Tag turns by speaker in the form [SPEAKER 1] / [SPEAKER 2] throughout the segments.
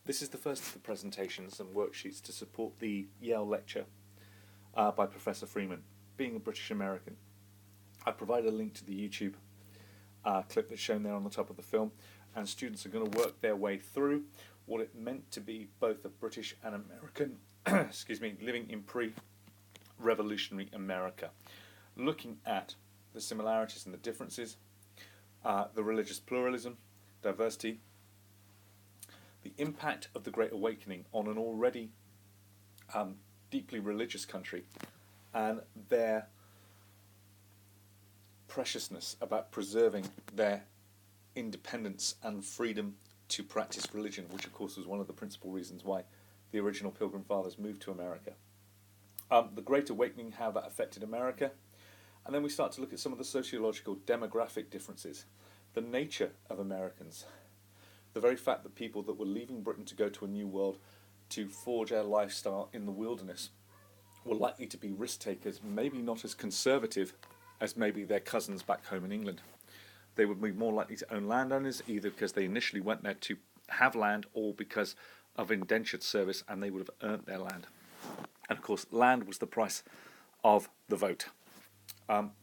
[SPEAKER 1] This is the first of the presentations and worksheets to support the Yale lecture by Professor Freeman, Being a British American. I provide a link to the YouTube clip that's shown there on the top of the film, and students are going to work their way through what it meant to be both a British and American, living in pre-revolutionary America, looking at the similarities and the differences, the religious pluralism, diversity, the impact of the Great Awakening on an already deeply religious country, and their preciousness about preserving their independence and freedom to practice religion, which of course was one of the principal reasons why the original Pilgrim Fathers moved to America. The Great Awakening, how that affected America, and then we start to look at some of the sociological demographic differences, the nature of Americans, the very fact that people that were leaving Britain to go to a new world to forge their lifestyle in the wilderness were likely to be risk takers, maybe not as conservative as maybe their cousins back home in England. They would be more likely to own landowners, either because they initially went there to have land or because of indentured service, and they would have earned their land. And of course, land was the price of the vote.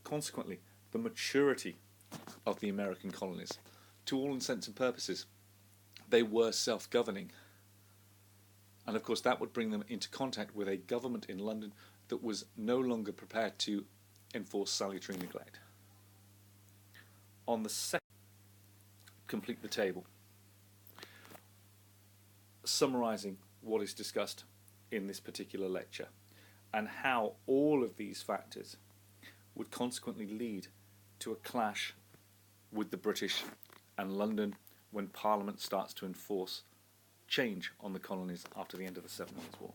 [SPEAKER 1] Consequently, the maturity of the American colonies, to all intents and purposes, they were self-governing. And of course, that would bring them into contact with a government in London that was no longer prepared to enforce salutary neglect. On the second, complete the table, summarising what is discussed in this particular lecture and how all of these factors would consequently lead to a clash with the British and London when Parliament starts to enforce change on the colonies after the end of the 7 Years' War.